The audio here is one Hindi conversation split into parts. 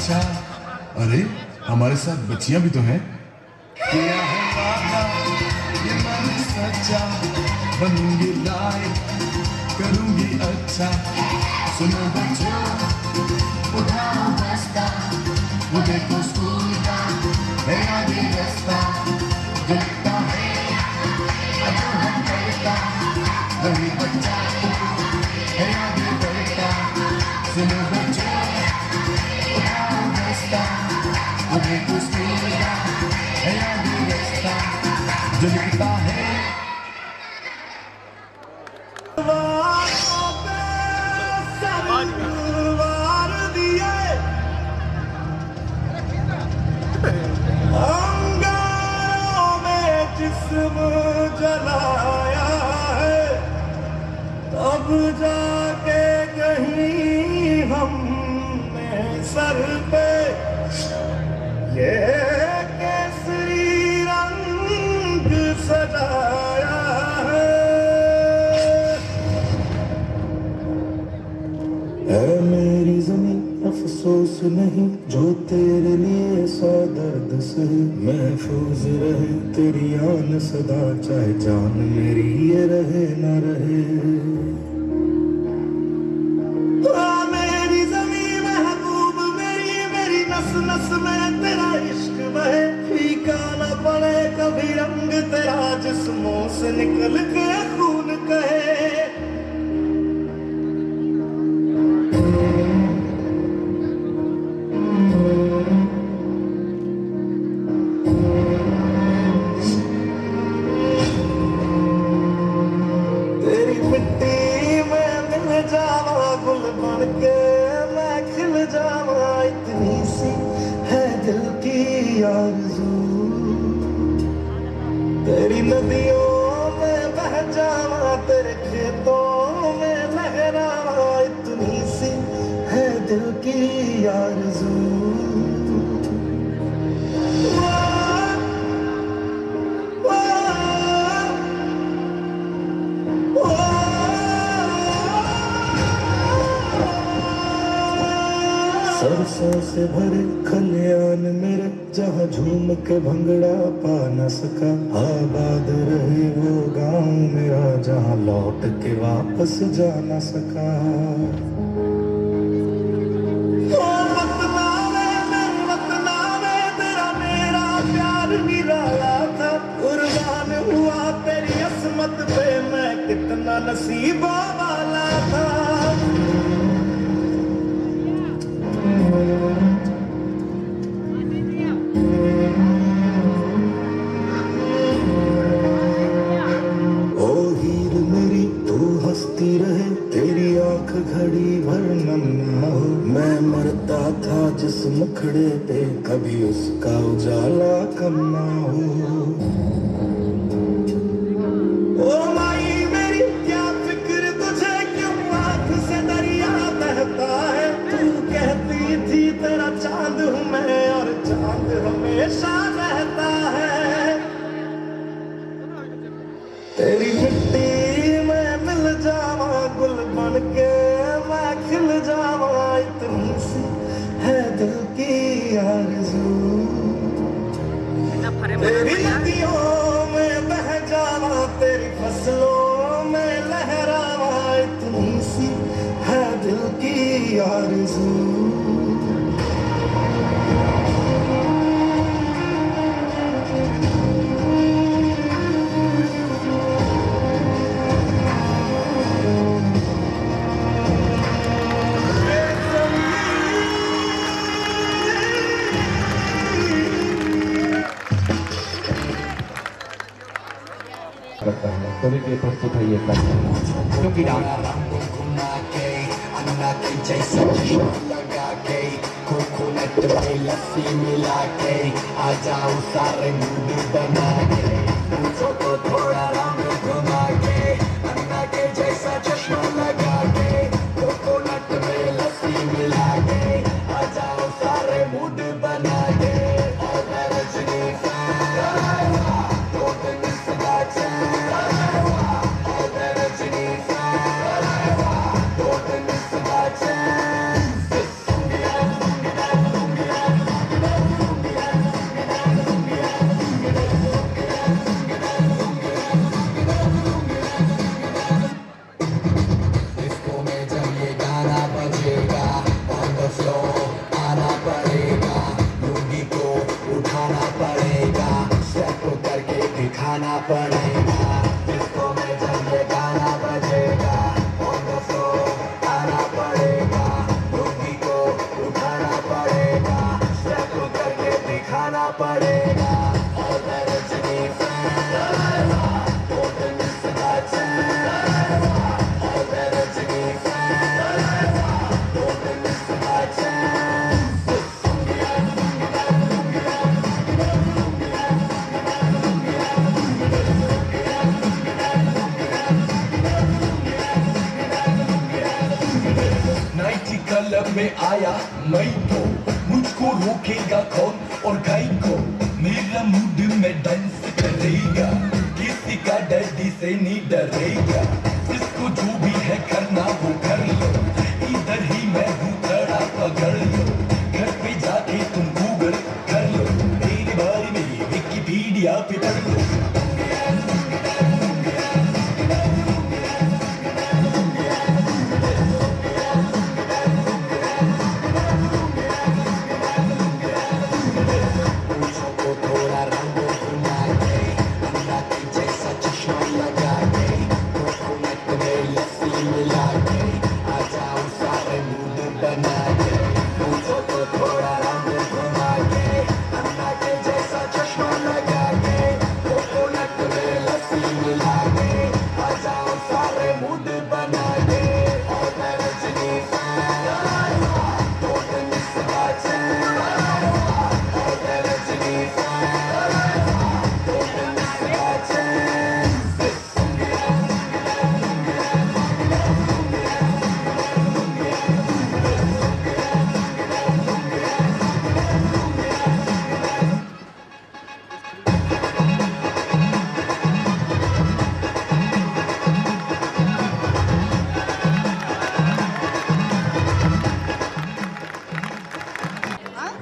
अच्छा, अरे हमारे साथ बच्चियां भी तो हैं। किया है वादा ये मन सच्चा, बनूंगी लायक करूंगी अच्छा। सुनो बच्चों उठाओ रास्ता, वो देखो स्कूल का है आगे रास्ता। जो लिखता है जो हम करता, वही बच्चा है आगे बढ़ता। सुनो बच्चों उठाओ रास्ता, वो देखो स्कूल का है आगे रास्ता। जो लिखता है जलाया है, तब जाके कहीं हमने सर पे ये केसरी रंग सजाया है। ऐ मेरी जमीन अफसोस नहीं, जो तेरे लिए सौ दर्द सही। महफूज रहे तेरी आन सदा, चाहे जान मेरी ये रहे न रहे। मेरी जमीन महबूब मेरी, मेरी नस नस में तेरा इश्क बहे। फीका न पड़े कभी रंग तेरा, जिस्मों से निकल के खून कहे। तेरी नदियों में बह जावा, तेरे खेतों में लहरावा, इतनी सी है दिल की आरज़ू। सरसों से भरे खलियान मेरे, जहाँ झूम के भंगड़ा पा न सका। आबाद रहे वो गांव मेरा, जहाँ लौट के वापस जा न सका। तेरा मेरा प्यार निराला था, कुर्बान हुआ तेरी असमत पे मैं, कितना नसीबों वाला था। रहे तेरी आंख घड़ी भर नम ना हो। मैं मरता था जिस मुखड़े पे, कभी उसका उजाला कम ना हो। ओ माई मेरी क्या फिक्र तुझे, क्यों आंख से दरिया बहता है। तू कहती थी तेरा चांद हूँ मैं, और चांद हमेशा रहता है। तेरी मिट्टी जावा गुल बन के मैं खिल जावा, इतनी सी है दिल की आरज़ू। तेरी नदियों में बह जावा, तेरी फसलों में लहरावा, इतनी सी है दिल की आरज़ू। कवि के प्रस्तुत है ये क्योंकि कोकोनट में लस्सी मिला के आ जाओ सारे मूड बना के, पूछो तो थोड़ा रंग घुमा के, अन्ना के जैसा चश्मा लगा के, कोकोनट में लस्सी मिला के आ जाओ सारे मूड बना के। दिखाना पड़ेगा इसको में जब ये गाना बजेगा on the floor आना पड़ेगा रूही को उठाना पड़ेगा स्टेप करके दिखाना पड़ेगा और मैं Rajini fan don't miss that chance और मैं Rajini fan don't miss that chance nighty colour में आया मैं तो मुझको रोकेगा कौन और गाय को मेरा मूड में डांस करेगा किसी का डैडी से नहीं डरेगा इसको जो भी है करना वो कर लो इधर ही मैं हूँ खड़ा पकड़ लो घर पे जाके तुम गूगल कर लो मेरे बारे में विकिपीडिया पे पढ़ लो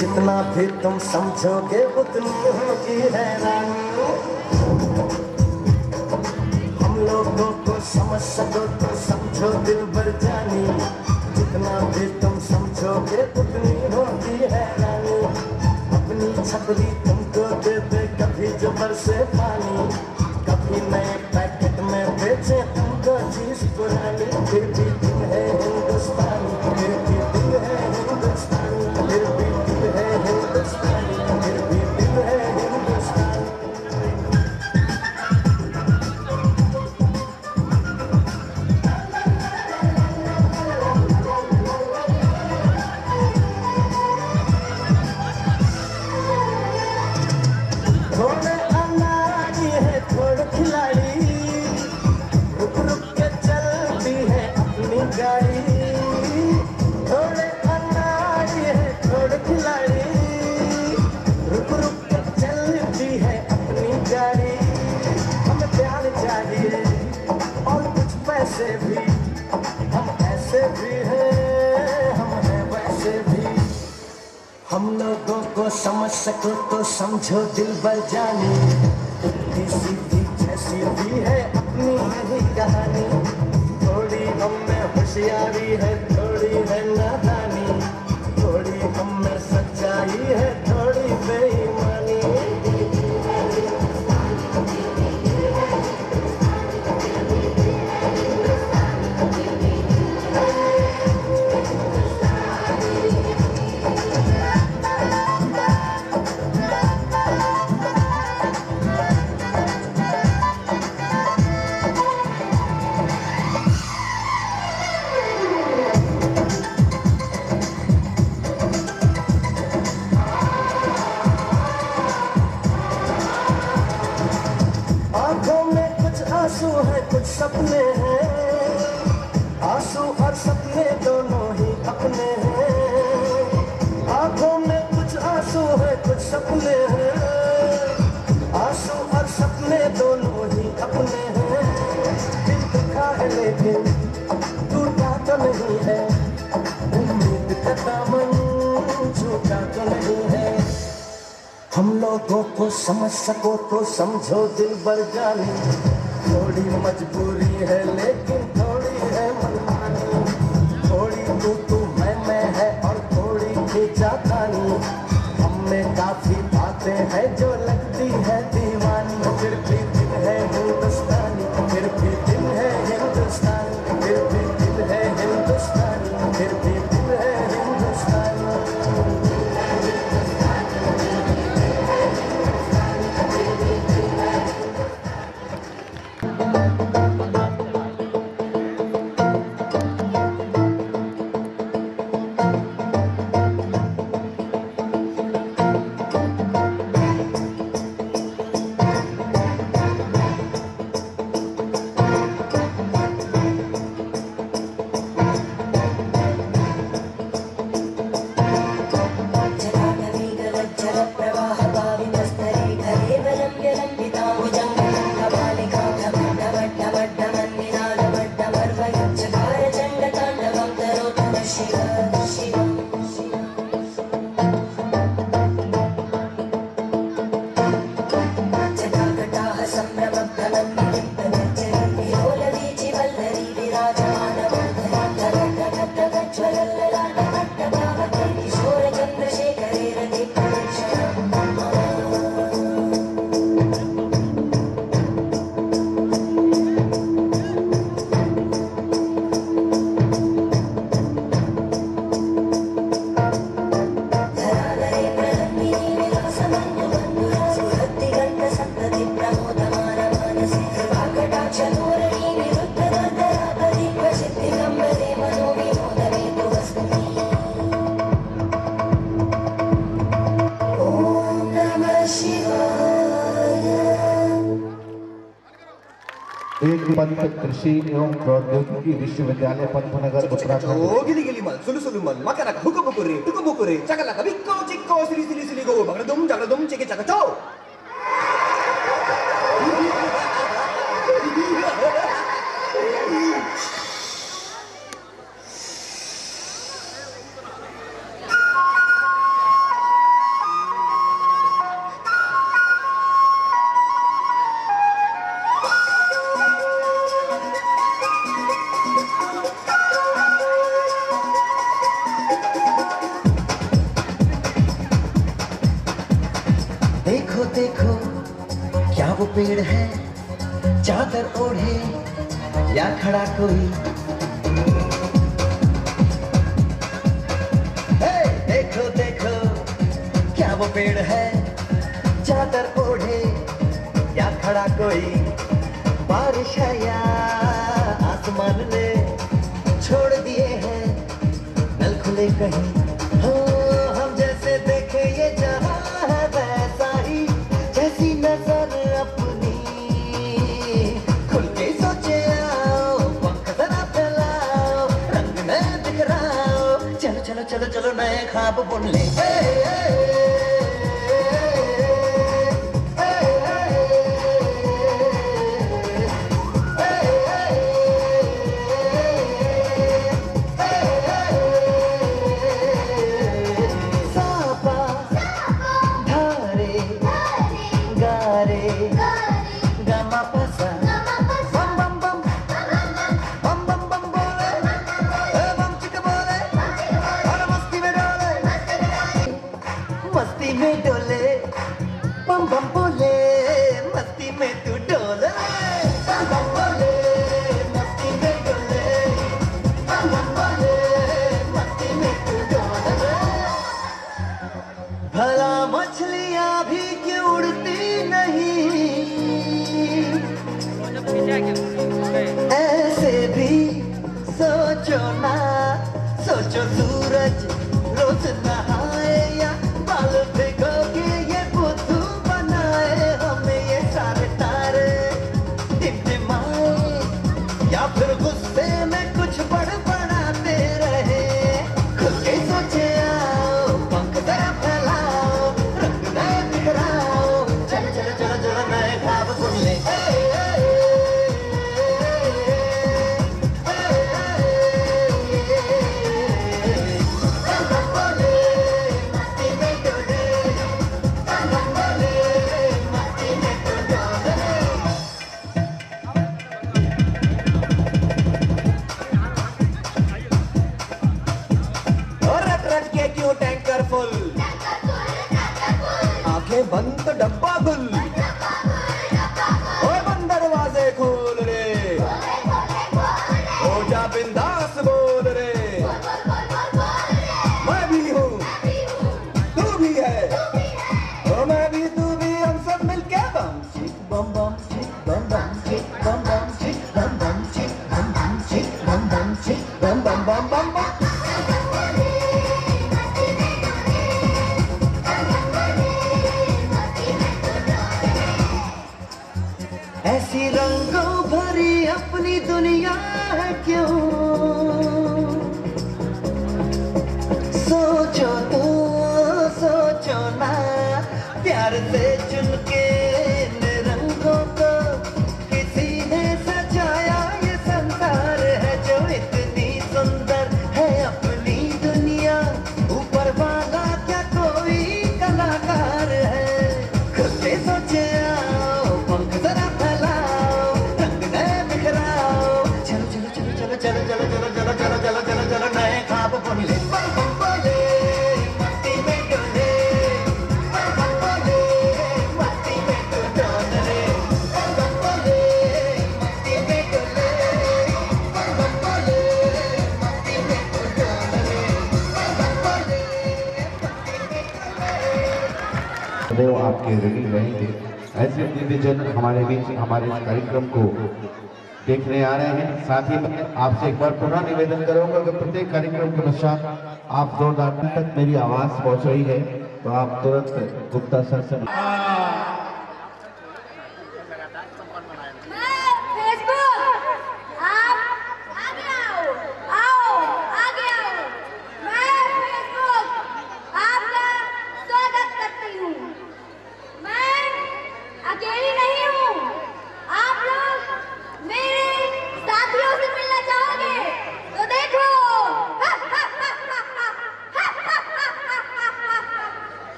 जितना भी तुम समझोगे उतनी होगी हैरानी हम लोगों को समझ सको तो समझो दिल भर जानी जितना भी तुम समझोगे उतनी होगी हैरानी अपनी छतरी तुमको दे दे कभी जो बरसे पानी कभी नए पैकेट में बेचे तुमको चीज पुरानी फिर भी तुम है हिंदुस्तानी फिर भी तुम है हिंदुस्तानी फिर भी तुम है हिंदुस्तानी फिर भी तुम है हिंदुस्तानी थोड़े अनाड़ी है थोड़े खिलाड़ी रुक रुक के चलती है अपनी गाड़ी थोड़े अनाड़ी है थोड़े खिलाड़ी रुक रुक के चलती है अपनी गाड़ी हमें प्यार चाहिए और कुछ पैसे भी हम ऐसे भी हैं हम हैं वैसे भी हम लोगों को समझ सको तो समझो दिल भर जानी उल्टी सीधी जैसी भी है अपनी यही कहानी थोड़ी हम में होशियारी है थोड़ी है नादानी थोड़ी हम में सच्चाई है थोड़ी बेईमानी आंखों में कुछ आंसू है कुछ सपने हैं आंसू और सपने दोनों ही अपने हैं आंखों में कुछ आंसू है कुछ सपने हैं आंसू और सपने दोनों ही अपने हैं दिल दुखा है लेकिन टूटा तो नहीं है उम्मीद का दामन झूठा तो नहीं है हम लोगों को समझ सको तो समझो दिल भर जानी थोड़ी मजबूरी है लेकिन थोड़ी है मनमानी थोड़ी तू मैं है और थोड़ी खींचातानी हम में काफी बातें हैं जो लगती है दीवानी फिर भी एक पंत कृषि एवं प्रौद्योगिकी विश्वविद्यालय Pantnagar Uttarakhand Oh, gili-gili mal, sulu-sulu mal, makana ka, huka-bukuri, tuka-bukuri, chaka-laka, bikko, chikko, sili-sili-sili, go, bagla-dum, jagla-dum, chiki-chaka-cho! देखो देखो क्या वो पेड़ है चादर ओढ़े या खड़ा कोई हे देखो देखो क्या वो पेड़ है चादर ओढ़े या खड़ा कोई बारिश है या आसमान ने छोड़ दिए हैं नल खुले कहीं हो हम जैसे देखे ये जहां है वैसा ही जैसी नजर अपनी खुल के सोचे आओ पंख जरा फैलाओ रंग में बिखराओ चलो चलो चलो चलो नए ख्वाब बुन ले सापा धारे गारे गमा पसा बम बम बम बम बम बम बोले बम चिक बोले और मस्ती में डोले मस्ती में डोले बम बम बोले मस्ती में तू डोले बम बम बोले मस्ती में डोले बम बम बोले मस्ती में तू डोले भला मछलियां भी क्यों उड़ती नहीं ऐसे भी सोचो ना सोचो सूरज रोज नहाए या बाल भिगो के ये बुद्धू बनाए हमें ये सारे तारे टिमटिमाए या फिर गुस्से में कुछ बड़बड़ाते रहे खुद के सोचे आओ पंख जरा फैलाओ रंग में बिखराओ चलो चलो चलो चलो नए ख्वाब सुन ले और रट रट के क्यों टैंकर फुल आंखें बंद तो डब्बा गुल ओए बंद दरवाजे खोल रे हो जा बिंदास बोल रे मैं भी हूँ तू भी है ओ मैं भी तू भी हम सब मिलके बम चिक बम बम चिक बम बम चिक बम बम चिक बम बम चिक बम बम चिक बम बम चिक बम बम बम बम बम ऐसी रंगों भरी अपनी दुनिया है क्यों सोचो तो सोचो ना प्यार से चुन के इन रंगों को किसी ने सजाया ये संसार है जो इतनी सुंदर है अपनी दुनिया ऊपर वाला क्या कोई कलाकार है खुद से सोचे आओ पंख जरा फैलाओ रंग नए बिखराओ चलो चलो चलो चलो चलो चलो चलो चलो चलो चलो चलो चलो नए ख्वाब बुन ले बम बम बोले मस्ती में डोले बम बम बोले मस्ती में तू डोले बम बम बोले मस्ती में डोले बम बम बोले मस्ती में तू डोले बम बम बोले मस्ती में डोले देव आपके ऋणी रहेंगे। ऐसे दिव्यजन हमारे बीच हमारे इस कार्यक्रम को देखने आ रहे हैं। साथ ही मैं आपसे एक बार पुनः निवेदन करूंगा कि प्रत्येक कार्यक्रम के पश्चात आप जोरदार तक मेरी आवाज पहुंच रही है तो आप तुरंत गुप्ता सर से फेसबुक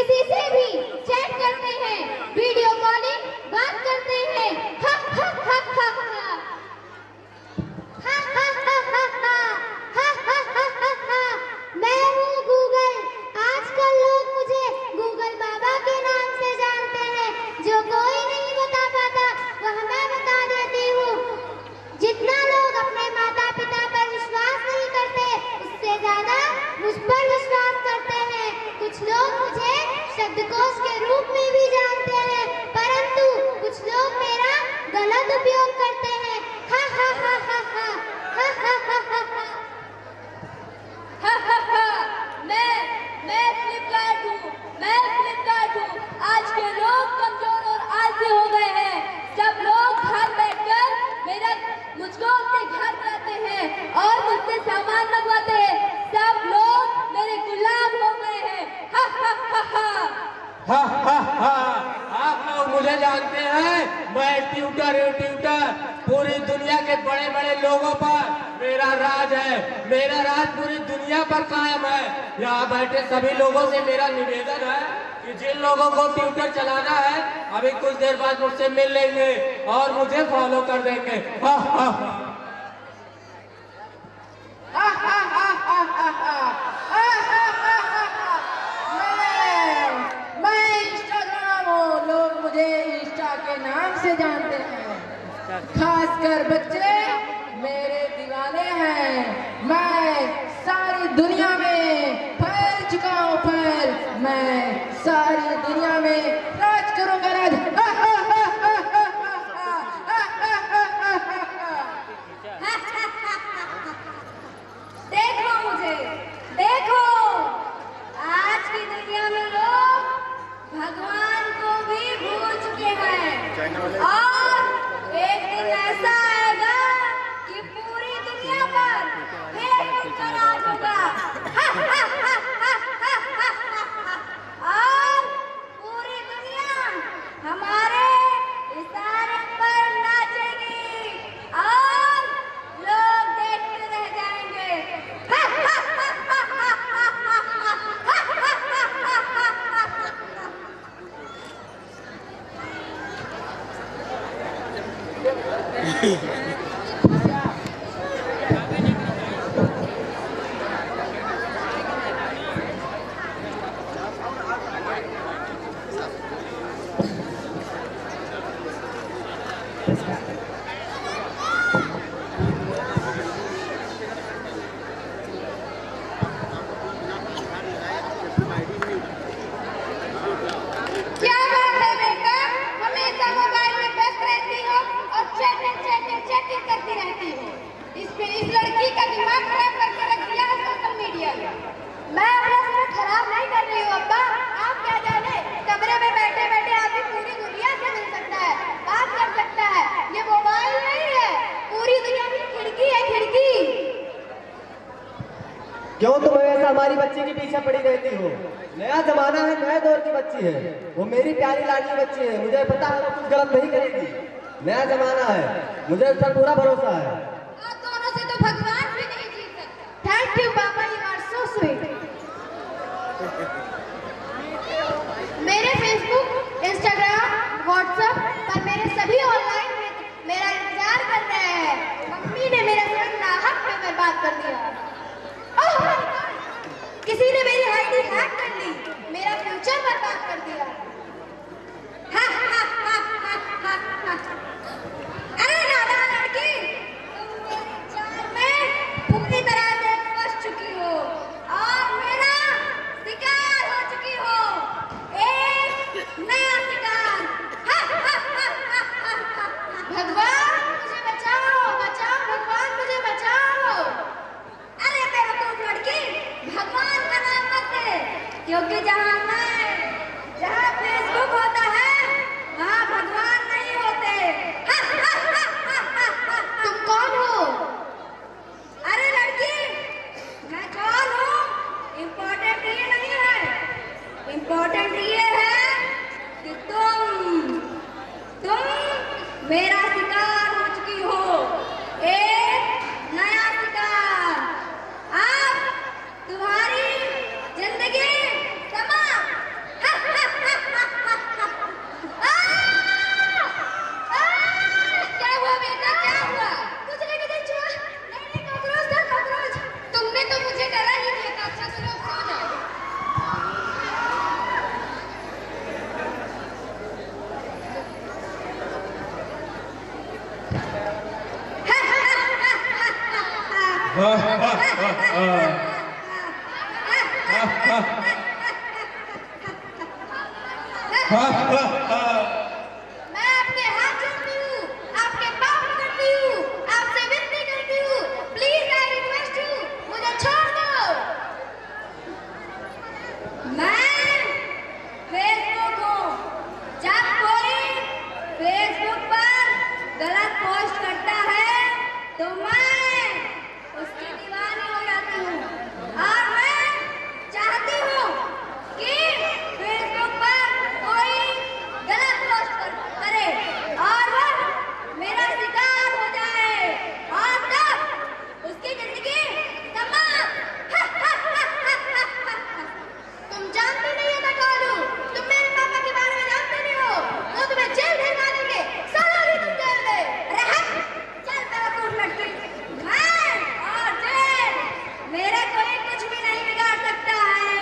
किसी से भी चैट करते हैं, वीडियो कॉलिंग बात करते हैं। हा हा हा हा हा हा हा हा हा हा हा हा हा हा। मैं हूँ गूगल। आजकल लोग मुझे गूगल बाबा के नाम से जानते हैं। जो कोई नहीं बता पाता वह मैं बता देती हूँ। जितना लोग अपने माता पिता पर विश्वास नहीं करते, उससे ज्यादा मुझ पर विश्वास करते हैं। कुछ लोग मुझे शब्दकोश के रूप में भी जानते हैं, परंतु कुछ लोग मेरा गलत उपयोग करते हैं। हा हा हा हा हा हा हा हा हा हा। हा हा हा। मैं फ्लिपकार्ट हूँ। आज के लोग कमजोर और आलसी हो गए हैं। सब लोग घर बैठकर मुझको अपने घर बुलाते हैं और मुझसे सामान मंगवाते हैं। सब लोग मेरे गुलाम हो गए हैं। हा हा हा हा हा हा हा। आप लोग मुझे जानते हैं, मैं ट्यूटर पूरी दुनिया के बड़े बड़े लोगों पर मेरा राज है। मेरा राज पूरी दुनिया पर कायम है। यहाँ बैठे सभी लोगों से मेरा निवेदन है कि जिन लोगों को ट्विटर चलाना है अभी कुछ देर बाद मुझसे मिल लेंगे और मुझे फॉलो कर देंगे। हा हा मैं इंस्टाग्राम हूँ। लोग मुझे इंस्टा के नाम से जानते हैं। खासकर बच्चे मेरे दीवाने हैं। मैं सारी दुनिया में फैल चुका हूँ। मैं सारी दुनिया में राज करूंगा राज। देखो मुझे, देखो। आज की दुनिया में लोग भगवान को भी भूल चुके हैं और एक दिन ऐसा आएगा कि पूरी दुनिया पर फेसबुक का राज होगा। और पूरी दुनिया हमारे इशारे पर नाचेगी और लोग देखते रह जाएंगे। क्या बात है बेटा, हमेशा मोबाइल में व्यस्त रहती हो और चैटिंग करती रहती हो। इस लड़की का दिमाग खराब करके रख दिया है सोशल मीडिया ने। मैं अपना समय खराब नहीं कर रही हूँ अब्बा। आप क्या जाने, कमरे में बैठे बैठे आदमी पूरी दुनिया से मिल सकता है, बात कर सकता है। ये मोबाइल नहीं है, पूरी दुनिया की खिड़की है, खिड़की। क्यों तुम हमेशा हमारी बच्ची के पीछे पड़ी रहती हो? नया जमाना है, नए दौर की बच्ची है। वो मेरी प्यारी लाडली बच्ची है। मुझे पता है वो कुछ गलत नहीं करेगी। नया जमाना है, मुझे उस पर पूरा भरोसा है। आप दोनों से तो भगवान भी नहीं जीत सकते। थैंक यू पापा, यू आर सो स्वीट। मेरे फेसबुक, इंस्टाग्राम, व्हाट्सएप पर मेरे सभी ऑनलाइन मेरा इंतजार कर रहे हैं। मम्मी ने मेरा समय नाहक में बर्बाद कर दिया। Oh my God! किसी ने मेरी आईडी हैक कर ली, मेरा फ्यूचर बर्बाद कर दिया। हा हा हा हा हा हा। अरे नादान लड़की, तुम मेरी जान में पूरी तरह से फंस चुकी हो और मेरा शिकार हो चुकी हो। एक नया शिकार। हा हा हा हा हा हा। भगवान मुझे बचाओ, बचाओ भगवान मुझे बचाओ। अरे बेवकूफ लड़की, भगवान का नाम मत ले, क्योंकि जहाँ फेसबुक होता है वहाँ भगवान नहीं होते। हा, हा, हा, हा, हा, हा, हा। तुम कौन हो? अरे लड़की, मैं कौन हूँ इम्पोर्टेंट ये नहीं है। इम्पोर्टेंट ये है कि तुम मेरा शिकार हो चुकी हो। एक नया शिकार। अब तुम्हारी जिंदगी समाप्त। मैं आपके हाथ जोड़ती हूँ, आपके पाँव पकड़ती हूँ, आपसे विनती करती हूँ, प्लीज आई रिक्वेस्ट यू, मुझे छोड़ दो। मैं फेसबुक हूँ। जब कोई फेसबुक पर गलत पोस्ट करता है तो मैं उसकी दीवानी हो जाती हूँ और मैं चाहती हूँ कि फेसबुक पर कोई गलत पोस्ट करे और वह मेरा शिकार हो जाए और तब उसकी जिंदगी समाप्त। तुम जानते नहीं हो मैं कौन हूँ, तुम मेरे पापा के बारे में जानते नहीं हो, वो तुम्हें जेल भेजवा देंगे, सालों ही तुम जेल में। अरे हट, चल बेवकूफ लड़की। मैं और जेल, मेरा कोई कुछ भी नहीं बिगाड़ सकता है।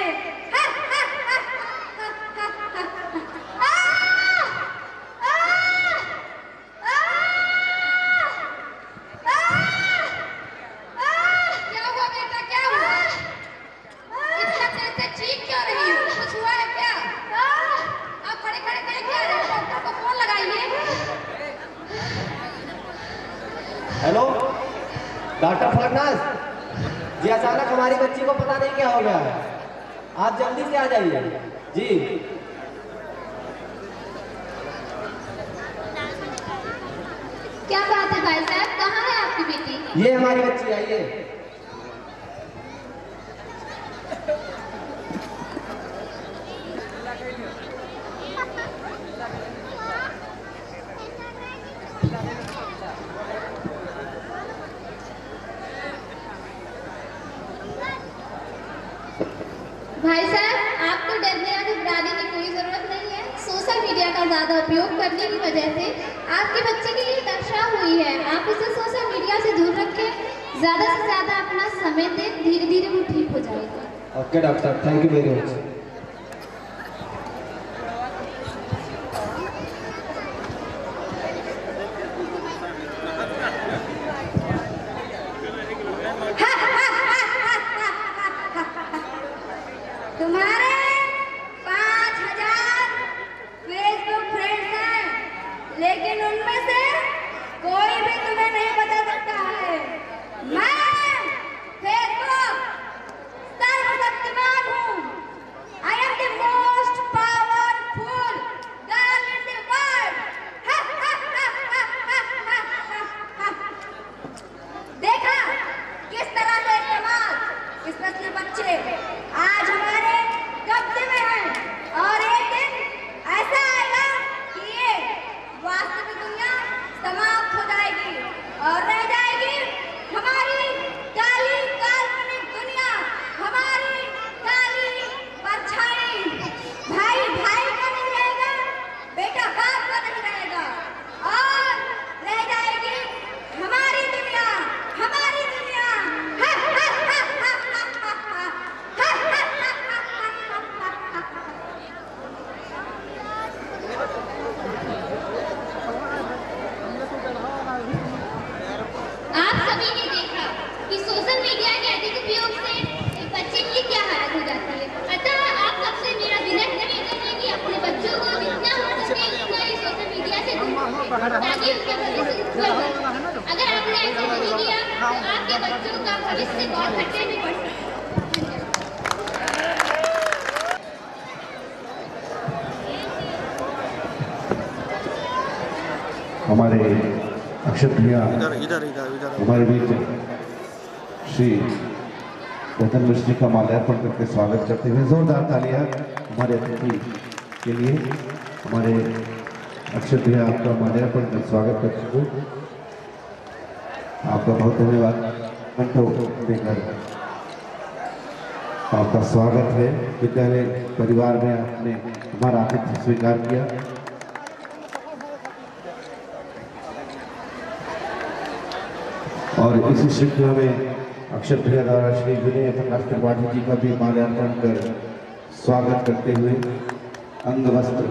क्या हुआ बेटा, क्या हुआ? इतना देर से चीख क्यों रही हो? कुछ हुआ है क्या? आप खड़े खड़े देख क्या रहे हो? डॉक्टर को फोन लगाइए। हेलो डॉक्टर फलकनाथ जी, अचानक हमारी बच्ची को पता नहीं क्या हो गया है, आप जल्दी से आ जाइए जी। क्या बात है भाई साहब, कहाँ है आपकी बेटी? ये हमारी बच्ची, आइए। भाई साहब, आपको डरने या घबराने की कोई जरूरत नहीं है। सोशल मीडिया का ज्यादा उपयोग करने की वजह से आपके बच्चे की ये दशा हुई है। आप उसे सोशल मीडिया से दूर रखें, ज्यादा से ज्यादा अपना समय दें, धीरे धीरे वो ठीक हो जाएगा। Okay doctor, thank you very much. तुम्हारे 5000 फेसबुक फ्रेंड्स हैं, लेकिन उनमें से कोई भी तुम्हें नहीं बता सकता है। मैं फेसबुक सर्वशक्तिमान हूँ। I am the most powerful girl in the world. देखा किस तरह से इस्तेमाल स्पेशली बच्चे आज हमारे कब्जे में हैं और एक दिन ऐसा आएगा कि ये वास्तविक दुनिया समाप्त हो जाएगी और रह जाएगी हमारी काली काल्पनिक दुनिया, हमारी काली परछाई। भाई भाई का नहीं रहेगा, बेटा बाप का नहीं रहेगा और रह जाएगी हमारी दुनिया, हमारी दुनिया। आप सभी ने देखा कि सोशल मीडिया के अधिक उपयोग से एक बच्चे की क्या हालत हो जाती है। अतः आप सबसे मेरा विनम्र निवेदन है कि अपने बच्चों को जितना हो सके उतना ही सोशल मीडिया से दूर रखें, ताकि उसका भविष्य उज्जवल बने। अगर आपने ऐसा नहीं किया तो आपके बच्चों का भविष्य बहुत खतरे में पड़ सकता है। हमारे अक्षत भैया हमारे बीच श्री रतन मिश्री का माल्यार्पण करके स्वागत करते हुए जोरदार तालियां हमारे अतिथि के लिए। हमारे अक्षत भैया आपका माल्यार्पण कर स्वागत करते हुए आपका बहुत धन्यवाद। घंटों देकर आपका स्वागत है। विद्यालय परिवार में आपने हमारा आतिथ्य स्वीकार किया। और इसी श्रृंखला में अक्षत भैया द्वारा श्री विनय प्रकाश त्रिपाठी जी का भी माल्यार्पण कर स्वागत करते हुए अंग वस्त्र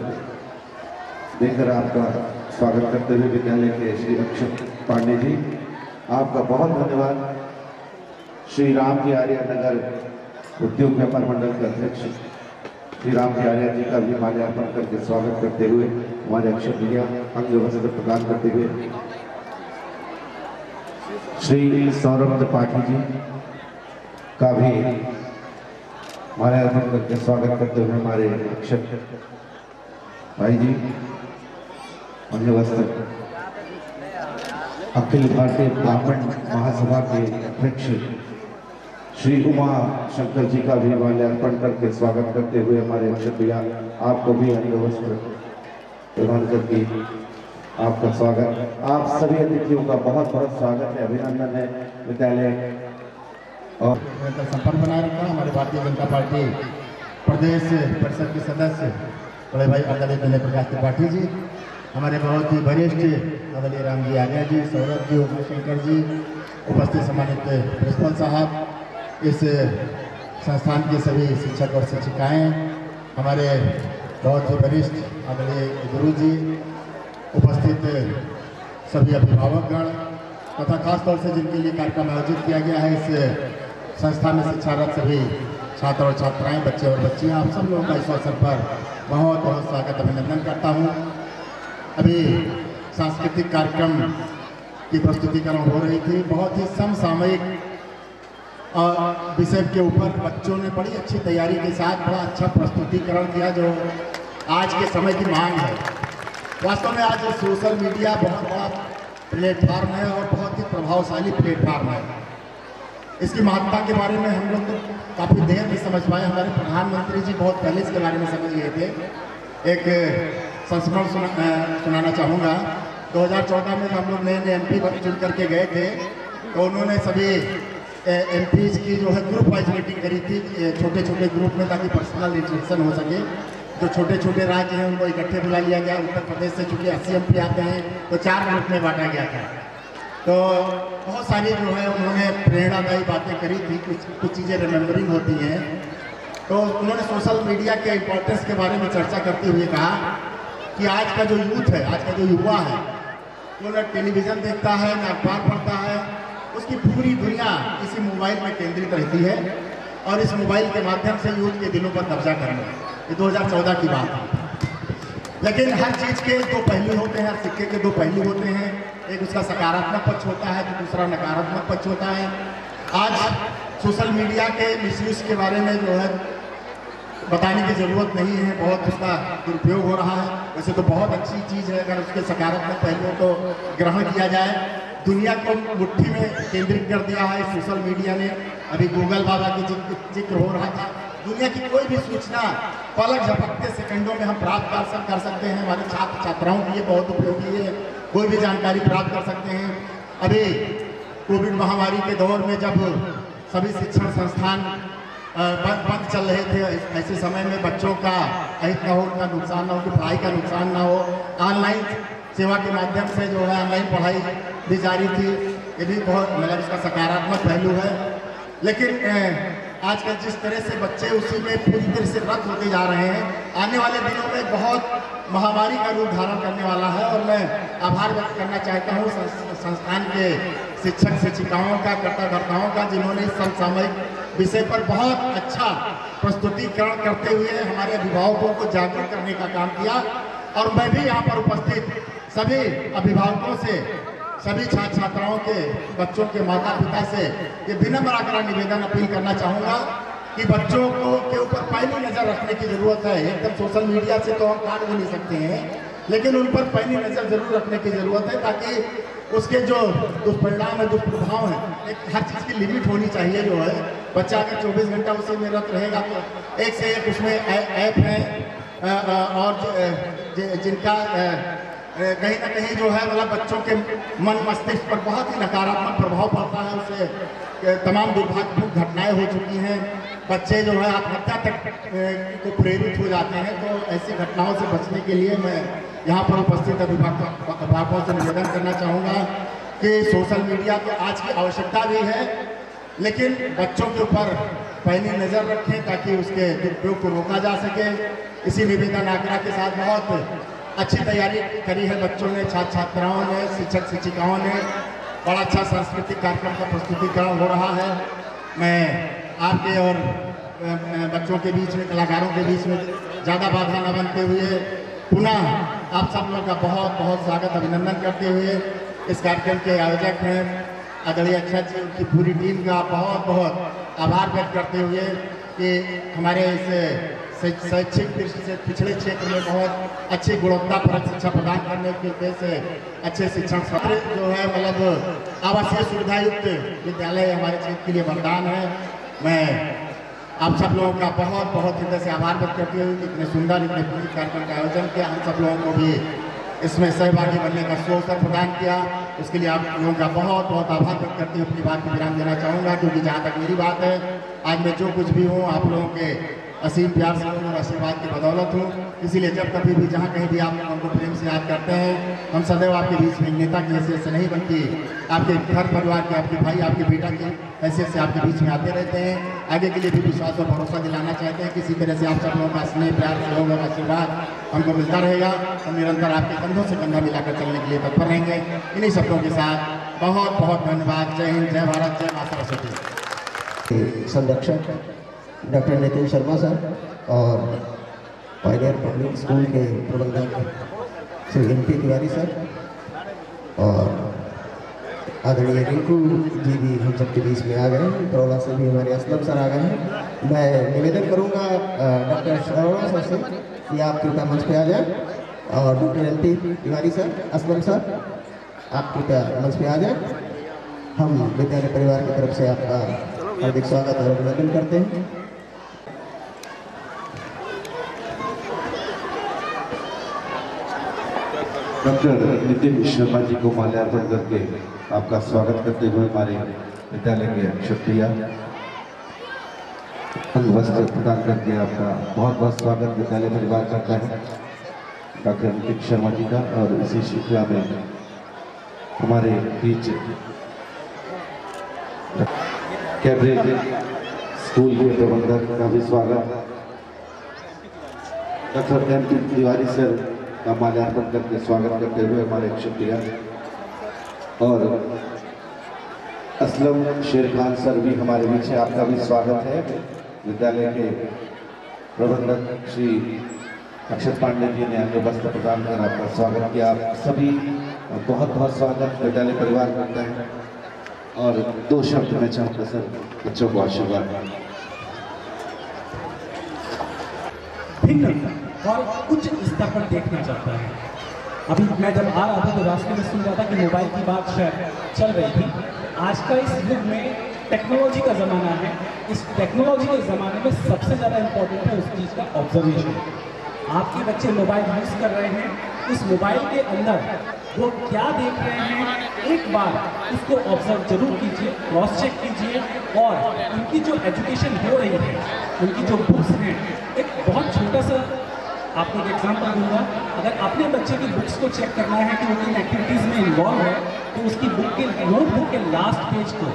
देकर आपका स्वागत करते हुए विद्यालय के श्री अक्षत पांडे जी, आपका बहुत धन्यवाद। श्री राम जी आर्य नगर उद्योग व्यापार मंडल के अध्यक्ष श्री राम जी आर्य जी का भी माल्यार्पण करके स्वागत करते हुए हमारे अक्षर भैया अंग वस्त्र प्रदान करते हुए श्री सौरभ त्रिपाठी जी का भी माल्यार्पण करके स्वागत करते हुए हमारे अक्षर भाई जी अंग वस्त्र अखिल भारतीय ब्राह्मण महासभा के अध्यक्ष श्री उमा शंकर जी का भी माल्यार्पण करके स्वागत करते हुए हमारे अक्षर भैया आपको भी अंग वस्त्र प्रदान करके आपका स्वागत। आप सभी अतिथियों का बहुत बहुत स्वागत है, अभिनंदन है। विद्यालय और संपर्क बनाए रखा हमारे भारतीय जनता पार्टी प्रदेश परिषद के सदस्य बड़े भाई आदरणीय विनय प्रकाश त्रिपाठी जी, हमारे बहुत ही वरिष्ठ आदरणीय राम जी आर्य जी, सौरभ जी, उमाशंकर जी, उपस्थित सम्मानित प्रिंसिपल साहब, इस संस्थान के सभी शिक्षक और शिक्षिकाएं, हमारे बहुत ही वरिष्ठ आदरणीय गुरु जी, उपस्थित सभी अभिभावकगण तथा खासतौर से जिनके लिए कार्यक्रम आयोजित किया गया है, इस संस्था में शिक्षारत सभी छात्र और छात्राएं, बच्चे और बच्चियां, आप सब लोगों का इस अवसर पर बहुत बहुत स्वागत अभिनंदन करता हूं। अभी सांस्कृतिक कार्यक्रम की प्रस्तुतिकरण हो रही थी, बहुत ही समसामयिक विषय के ऊपर बच्चों ने बड़ी अच्छी तैयारी के साथ बड़ा अच्छा प्रस्तुतिकरण किया, जो आज के समय की मांग है। वास्तव में आज सोशल मीडिया बहुत बड़ा प्लेटफार्म है और बहुत ही प्रभावशाली प्लेटफार्म है। इसकी महत्ता के बारे में हम लोग तो काफ़ी देर में समझ पाए, हमारे प्रधानमंत्री जी बहुत पहले इसके बारे में समझ गए थे। एक संस्मरण सुनाना चाहूँगा। 2014 में हम लोग नए MP चुन करके गए थे, तो उन्होंने सभी MPs की जो है ग्रुप वाइज मीटिंग करी थी, छोटे छोटे ग्रुप में, ताकि पर्सनल इंटरेक्शन हो सके। जो छोटे छोटे राज्य हैं उनको इकट्ठे बुला लिया गया। उत्तर प्रदेश से चूँकि 80 MP आते हैं, तो 4 ग्रुप में बांटा गया था। तो बहुत सारी जो है उन्होंने प्रेरणादायी बातें करी थी, कुछ चीज़ें रिमेम्बरिंग होती हैं। तो उन्होंने सोशल मीडिया के इम्पोर्टेंस के बारे में चर्चा करते हुए कहा कि आज का जो यूथ है, आज का जो युवा है, वो न टेलीविज़न देखता है, न अखबार पढ़ता है, उसकी पूरी दुनिया इसी मोबाइल में केंद्रित रहती है और इस मोबाइल के माध्यम से यूथ के दिलों पर कब्जा करना। ये 2014 की बात है। लेकिन हर चीज़ के दो पहलू होते हैं, हर सिक्के के दो पहलू होते हैं। एक उसका सकारात्मक पक्ष होता है, तो दूसरा नकारात्मक पक्ष होता है। आज सोशल मीडिया के मिसयूज़ के बारे में जो है बताने की ज़रूरत नहीं है, बहुत उसका दुरुपयोग हो रहा है। वैसे तो बहुत अच्छी चीज़ है अगर उसके सकारात्मक पहलुओं को ग्रहण किया जाए। दुनिया को मुट्ठी में केंद्रित कर दिया है सोशल मीडिया ने। अभी गूगल बाबा की जिक्र हो रहा था। दुनिया की कोई भी सूचना पलक झपकते सेकंडों में हम प्राप्त कर सकते हैं। हमारे छात्र छात्राओं के लिए बहुत उपयोगी है, कोई भी जानकारी प्राप्त कर सकते हैं। अभी कोविड महामारी के दौर में जब सभी शिक्षण संस्थान बंद चल रहे थे, ऐसे समय में बच्चों का अहित न हो, उनका नुकसान ना हो, उनकी पढ़ाई का नुकसान ना हो, ऑनलाइन सेवा के माध्यम से जो है ऑनलाइन पढ़ाई भी जारी थी। ये भी बहुत मतलब इसका सकारात्मक पहलू है। लेकिन आजकल जिस तरह से बच्चे उसी में पूरी तरह से रत होते जा रहे हैं, आने वाले दिनों में बहुत महामारी का रूप धारण करने वाला है। और मैं आभार व्यक्त करना चाहता हूँ संस्थान के शिक्षक शिक्षिकाओं का, कर्ताकर्ताओं का, जिन्होंने इस समसामयिक विषय पर बहुत अच्छा प्रस्तुतिकरण करते हुए हमारे अभिभावकों को जागरूक करने का काम किया। और मैं भी यहाँ पर उपस्थित सभी अभिभावकों से, सभी छात्र छात्राओं के बच्चों के माता पिता से ये विनम्र आग्रह निवेदन अपील करना चाहूँगा कि बच्चों को के ऊपर पैनी नज़र रखने की ज़रूरत है। एकदम सोशल मीडिया से तो हम काट भी नहीं सकते हैं, लेकिन उन पर पैनी नज़र ज़रूर रखने की ज़रूरत है, ताकि उसके जो दुष्परिणाम है, दुष्प्रभाव है, एक हर चीज़ की लिमिट होनी चाहिए। जो है बच्चा अगर 24 घंटा उसी में रत रहेगा तो एक से एक उसमें ऐप हैं और जिनका कहीं ना कहीं जो है मतलब बच्चों के मन मस्तिष्क पर बहुत ही नकारात्मक प्रभाव पड़ता है। उससे तमाम दुर्भाग्यपूर्ण घटनाएं हो चुकी हैं। बच्चे जो है आत्महत्या तक को प्रेरित हो जाते हैं। तो ऐसी घटनाओं से बचने के लिए मैं यहाँ पर उपस्थित अभिभावकों से निवेदन करना चाहूँगा कि सोशल मीडिया तो आज की आवश्यकता भी है, लेकिन बच्चों के ऊपर पैनी नज़र रखें ताकि उसके दुरुपयोग को रोका जा सके। इसी निवेदन आग्रह के साथ बहुत अच्छी तैयारी करी है बच्चों ने, छात्र छात्राओं ने, शिक्षक शिक्षिकाओं ने। बड़ा अच्छा सांस्कृतिक कार्यक्रम का प्रस्तुतिकरण हो रहा है। मैं आपके और बच्चों के बीच में, कलाकारों के बीच में ज़्यादा बाधा न बनते हुए पुनः आप सब लोगों का बहुत बहुत स्वागत, अभिनंदन करते हुए इस कार्यक्रम के आयोजक हैं आदरणीय अक्षत जी, उनकी पूरी टीम का बहुत बहुत आभार व्यक्त करते हुए कि हमारे इस शैक्षिक दृष्टि से पिछड़े क्षेत्र में बहुत अच्छी गुणवत्ता पर शिक्षा प्रदान करने के उद्देश्य से अच्छे शिक्षण सत्र जो है मतलब आवासीय सुविधा युक्त विद्यालय हमारे क्षेत्र के लिए वरदान है। मैं आप सब लोगों का बहुत बहुत हृदय से आभार व्यक्त करते हुए इतने सुंदर, इतने पूरी कार्यक्रम का आयोजन किया, हम सब लोगों को भी इसमें सहभागी बनने का अवसर प्रदान किया, उसके लिए आप लोगों का बहुत बहुत आभार व्यक्त करते हुए अपनी बात को विराम देना चाहूँगा। क्योंकि जहाँ तक मेरी बात है, आज मैं जो कुछ भी हूँ आप लोगों के असीम प्यार से और आशीर्वाद की बदौलत हूँ। इसीलिए जब कभी भी जहाँ कहीं भी आप हमको प्रेम से याद करते हैं, हम सदैव आपके बीच में नेता की हैसियत से नहीं बल्कि आपके घर परिवार के, आपके भाई, आपके बेटा की हैसियत से आपके बीच में आते रहते हैं। आगे के लिए भी विश्वास और भरोसा दिलाना चाहते हैं। किसी तरह से आप सब लोगों का स्नेह, प्यार, सहयोग और आशीर्वाद हमको मिलता रहेगा। हम निरंतर आपके कंधों से कंधा मिलाकर चलने के लिए तत्पर रहेंगे। इन्हीं शब्दों के साथ बहुत बहुत धन्यवाद। जय हिंद, जय भारत, जय माता सरस्वती। संरक्षक डॉक्टर नितिन शर्मा सर और पायनियर पब्लिक स्कूल के प्रबंधक श्री MP तिवारी सर और आदरणीय रिंकू जी भी हम सबके बीच में आ गए हैं। करौला से भी हमारे असलम सर आ गए हैं। मैं निवेदन करूंगा डॉक्टर शर्मा सर से कि आप कृपया मंच पे आ जाए और doctor MP Tiwari sir, Aslam sir आप कृपया मंच पे आ जाए। हम विद्यालय परिवार की तरफ से आपका हार्दिक स्वागत और अभिनंदन करते हैं। डॉक्टर नितिन शर्मा जी को माल्यार्पण करके आपका स्वागत करते हुए हमारे विद्यालय के क्षत्रिया अंग वस्त्र प्रदान करके आपका बहुत बहुत स्वागत विद्यालय परिवार करता है डॉक्टर नितिन शर्मा जी का। और इसी श्रृंखला में हमारे बीच कैब्रेट स्कूल के प्रबंधक का भी स्वागत, डॉक्टर MP तिवारी सर का माल्यार्पण करके स्वागत करते हुए हमारे क्षत्रिया और असलम शेर खान सर भी हमारे बीच है। आपका भी स्वागत है। विद्यालय के प्रबंधक श्री अक्षत पांडे जी ने अंग वस्त्र प्रदान कर आपका स्वागत किया। आप सभी बहुत बहुत स्वागत विद्यालय परिवार करता है। और 2 शब्द में चाहूँगा सर बच्चों को आशीर्वाद। भिन्न और उच्च स्तर पर देखना चाहता है। अभी मैं जब आ रहा था तो रास्ते में सुन रहा था कि मोबाइल की बात शायद चल रही थी। आज का इस युग में टेक्नोलॉजी का ज़माना है। इस टेक्नोलॉजी के ज़माने में सबसे ज़्यादा इम्पोर्टेंट है उस चीज़ का ऑब्जर्वेशन। आपके बच्चे मोबाइल यूज़ कर रहे हैं, इस मोबाइल के अंदर वो क्या देख रहे हैं एक बार उसको ऑब्जर्व जरूर कीजिए, क्रॉस चेक कीजिए। और उनकी जो एजुकेशन हो रही है, उनकी जो बुक्स हैं, एक बहुत छोटा सा आपको एक एग्जाम्पल दूंगा। अगर अपने बच्चे की बुक्स को चेक करना है कि वो किन एक्टिविटीज़ में इन्वॉल्व है, तो उसकी बुक के नोटबुक के लास्ट पेज को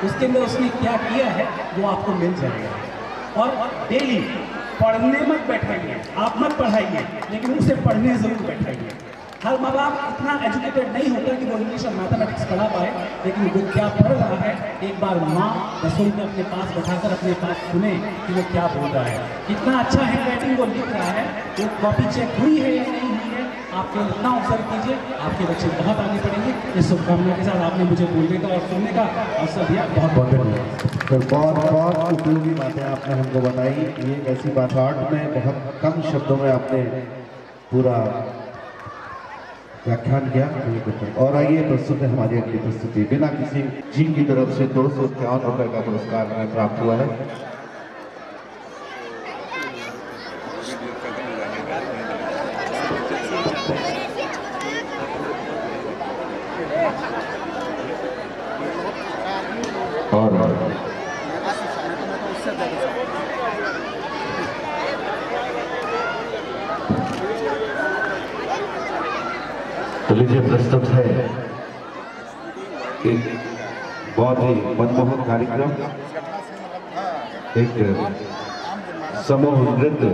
उसके अंदर उसने क्या किया है वो आपको मिल जाएगा। और डेली पढ़ने मत बैठाइए, आप मत पढ़ाइए, लेकिन उसे पढ़ने ज़रूर बैठाइए। हर माँ बाप इतना एजुकेटेड नहीं होता कि वो इंग्लिश और मैथमेटिक्स पढ़ा पाए, लेकिन वो क्या पढ़ रहा है एक बार माँ रसोई में अपने पास बैठाकर अपने पास सुने कि वो क्या बोल रहा है, कितना अच्छा हैंड राइटिंग वो लिख रहा है, वो कॉपी चेक हुई है या नहीं हुई है। आपको इतना ऑब्जर्व कीजिए, आपके बच्चे बहुत आगे बढ़ेंगे। इस शुभकामना के साथ आपने मुझे बोलने का और सुनने का अवसर दिया, बहुत बहुत धन्यवाद। तो बहुत बहुत उपयोगी बातें आपने हमको बताई। ये ऐसी बात शॉर्ट में बहुत कम शब्दों में आपने पूरा व्याख्यान किया। और आइए प्रस्तुत है हमारी अगली प्रस्तुति। बिना किसी जी की तरफ से 251 रुपये का पुरस्कार हमें प्राप्त हुआ है। और तो लीजिए प्रस्तुत है एक बहुत ही मनमोहक कार्यक्रम, एक समूह नृत्य।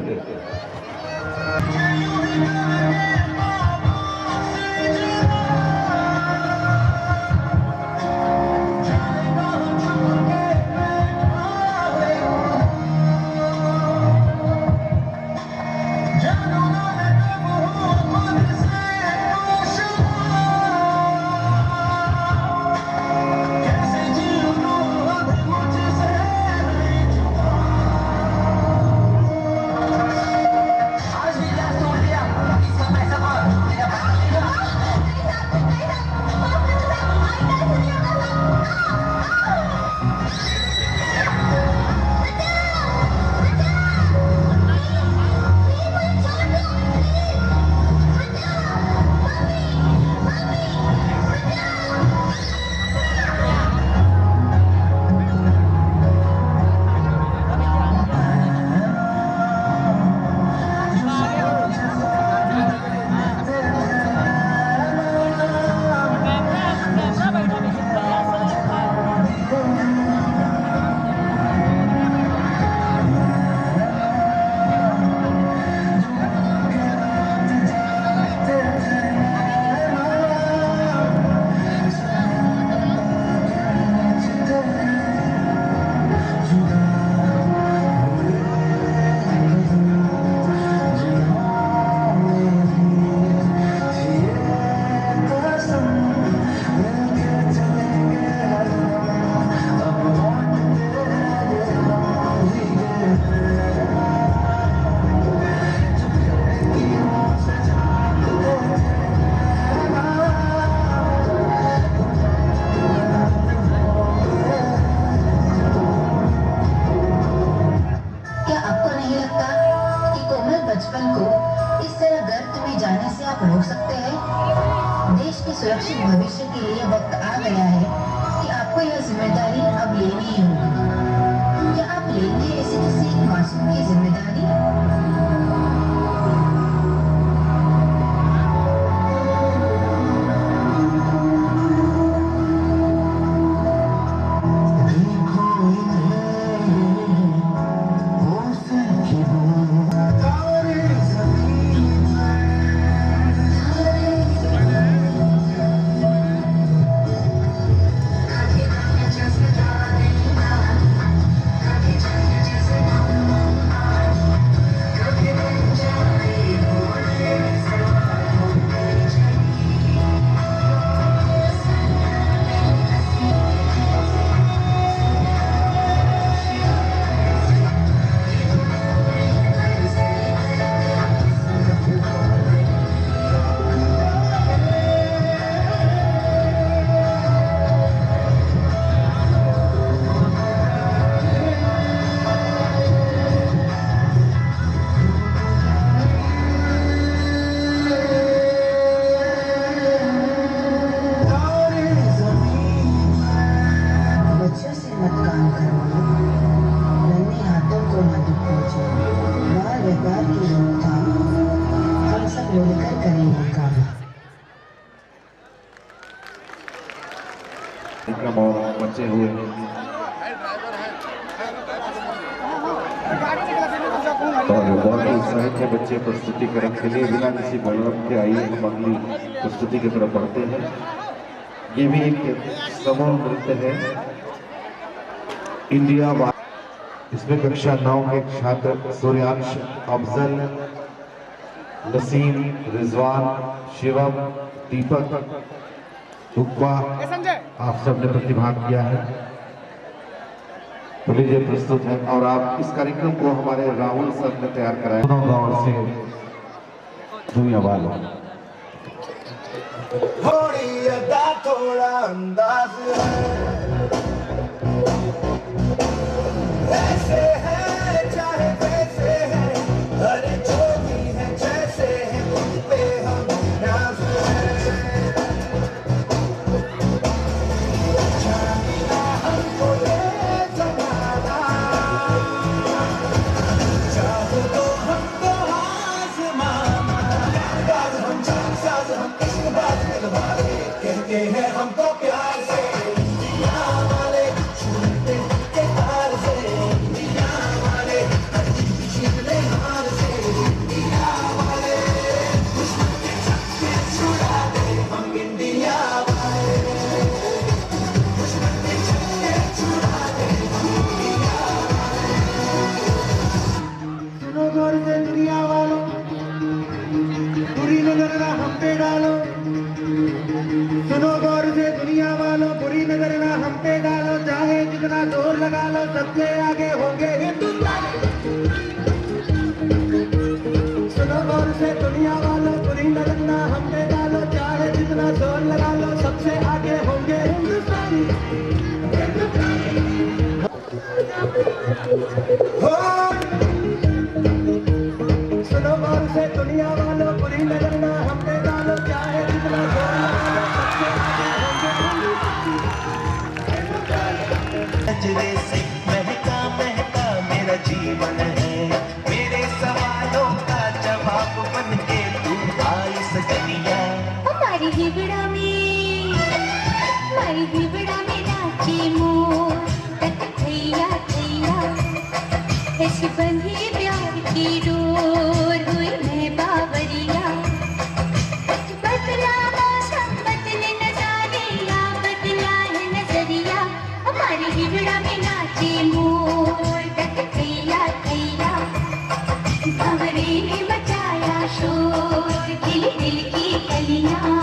बचपन को इस तरह गर्त में जाने से आप रोक सकते हैं? देश के सुरक्षित भविष्य के लिए वक्त आ गया है कि आपको यह जिम्मेदारी अब लेनी ही होगी। क्या आप लेंगे ऐसे किसी एक मासूम की जिम्मेदारी? और बचे हुए और बहुत ही उत्साहित है बच्चे प्रस्तुतिकरण के लिए। बिना किसी विलंब के आइए हम अगली प्रस्तुति की तरफ बढ़ते हैं। ये भी एक समूह नृत्य है इंडिया वार। इसमें कक्षा 9 के छात्र सूर्यांश, अफजल, नसीम, रिजवान, शिवम, दीपक, उक्वा आप सबने प्रतिभाग किया है। तो लीजिए प्रस्तुत है और आप इस कार्यक्रम को हमारे राहुल सर ने तैयार कराया दोनों गाँव से दुनिया वालों। थोड़ी अदा थोड़ा अंदाज ऐसे है चाहे वैसे है, अरे जो भी है जैसे है उन पे हम नाज है। हमको ये जमाना चाहो तो हमको आसमान, बाज हम चांद साज हम इश्क बाज दिलवाले कहते हैं हमको प्यार से दुनिया वाले छूटे के हार से, दुनिया वाले छीनने हार से, दुनिया वाले दुश्मन के छक्के छुड़ा दे हम इंडिया वाले, दुश्मन के छक्के छुड़ा दे हम इंडिया वाले। सुनो गौर से दुनिया वालों, बुरी नजर ना हम पे डालो। सुनो गौर से दुनिया वालों, बुरी नजर ना हम पे डालो। चाहे जितना जोर लगा लो सबसे आगे होंगे हिंदुस्तान। सुनो गौर से दुनिया वालों, बुरी नजर ना हम पे डालो। चाहे जितना जोर लगा लो सबसे आगे होंगे हिंदुस्तानी। सुनो गौर से दुनिया वालों, बुरी नजर ना हम पे डालो। चाहे जितना जोर लगा लो सबसे आगे होंगे हिंदुस्तानी। नजरे से महका महका मेरा जीवन है, मेरे सवालों का जवाब बन के तू आई सजनिया। हमारी हिबड़ा में नाचे मोर तक थैया थैया, ऐसी बंधी प्यार की डोर हुई मैं बावरिया। बदला मौसम बदले नजारिया, बदला है नजरिया। हमारी हिबड़ा में नाचे मोर तक थैया थैया, भंवरे ने मचाया शोर खिली दिल की कलियां।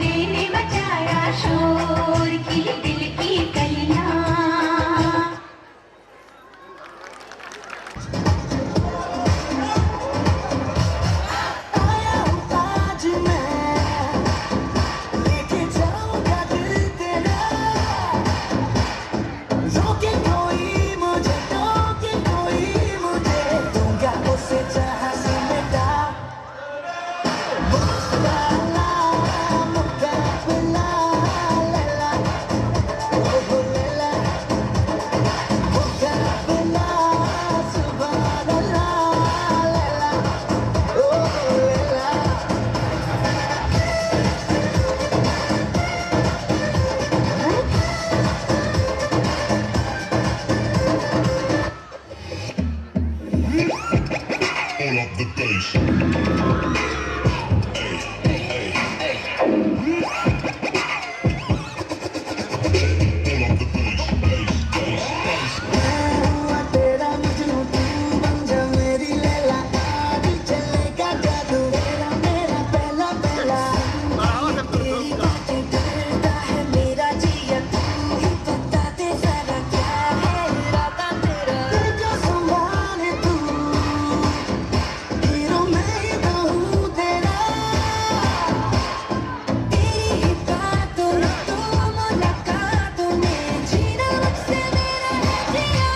मोरे ने मचाया शोर, खिली दिल की कलियां। आया हूँ आज मैं, लेके जाऊंगा दिल तेरा। रोके कोई मुझे, टोके कोई मुझे, दूंगा उसे जहाँ से मिटा। मुस्कुराना, मुकाबला, लैला, ओ लैला, मुकाबला, सुभान अल्लाह, लैला, ओ Laila. All of the bass. हुआ तेरा मजनू, तू बन जा मेरी लैला। आज चलेगा जादू, तेरा मेरा पहला पहला। तेरी बातें डरता है मेरा जिया, तू ही बता दे जरा क्या है इरादा तेरा। तुझको संभाले तू, हीरो मैं ही तो हूँ तेरा। तेरी ही बातों में, तो मुलाकातों में, जीना मुझसे मेरा है जिया।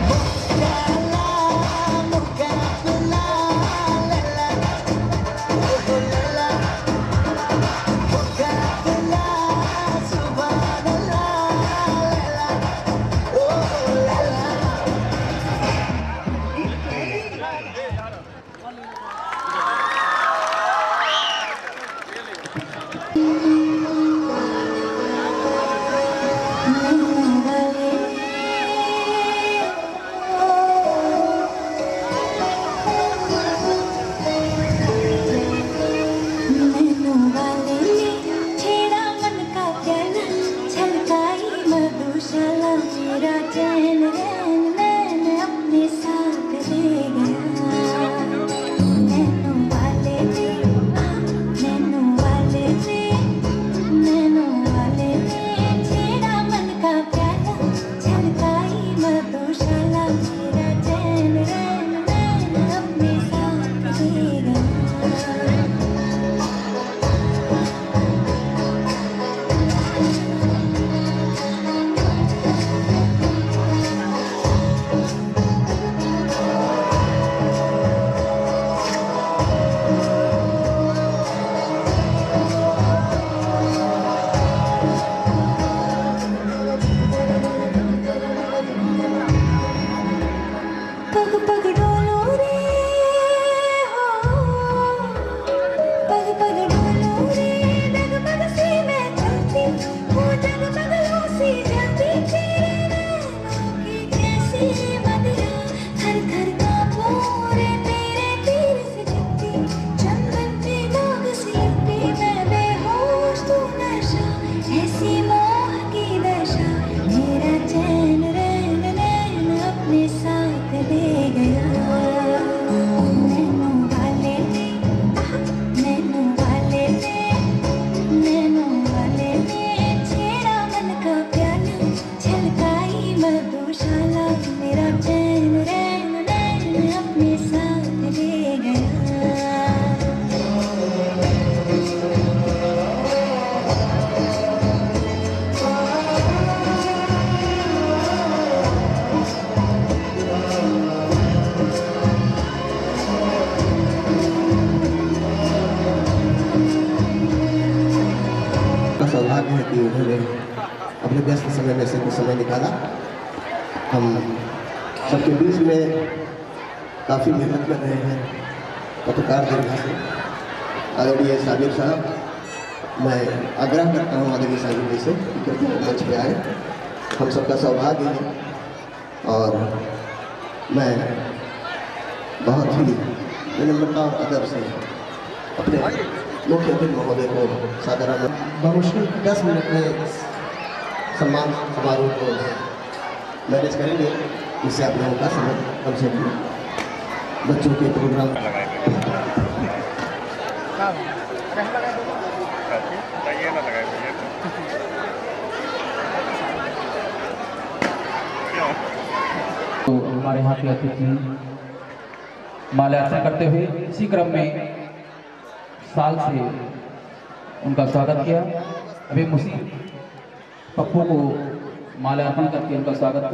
मुस्कुराना, मुकाबला, लैला, ओ लैला, मुकाबला, सुभान अल्लाह, लैला, ओ लैला। नैनों वाले ने छेड़ा मन का प्याला, छलकाई मधुशाला मेरा चैन रैन नैन अपने साथ ले गया। नैनों वाले ने, नैनों वाले ने, नैनों वाले ने छेड़ा मन का प्याला, छलकाई मधुशाला मेरा चैन रैन नैन अपने साथ ले गया। पग पग डोलो रे हो, पग पग डोलो रे, डगमग सी मैं चलती हूँ, डगमगलों सी जलती तेरे नैनों की कैसी मदिरा। थर थर कांपूं रे तेरे तीर से जलती, चंदन की दाग सी लगती, मैं बेहोश तू नशा, ऐसी मोह की दशा, मेरा चैन रैन नैन अपने साथ ले गया। नैनों वाले ने, नैनों वाले ने, नैनों वाले ने छेड़ा मन का प्याला, छलकाई मधुशाला मेरा चैन रैन नैन अपने साथ ले गया। का सौभाग्य है कि उन्होंने अपने व्यस्त समय में से कुछ समय निकाला। हम सबके बीच में काफ़ी मेहनत कर रहे हैं पत्रकार दीर्घा से आदरणीय साबिर साहब। मैं आग्रह करता हूँ आदरणीय साबिर जी से कि कृपया मंच पे आए, हम सबका सौभाग्य है। और मैं बहुत ही विनम्रता और अदब से अपने मुख्य अतिथि महोदय को साधारण बमुश्किल 10 मिनट में सम्मान समारोह को मैनेज करेंगे, इससे आप लोगों का समय कम से कम बच्चों के प्रोग्राम तो हमारे यहाँ के अतिथि माल्यार्पण करते हुए इसी क्रम में साल से उनका स्वागत किया। अभी मुसीब पप्पू को माल्यार्पण करके उनका स्वागत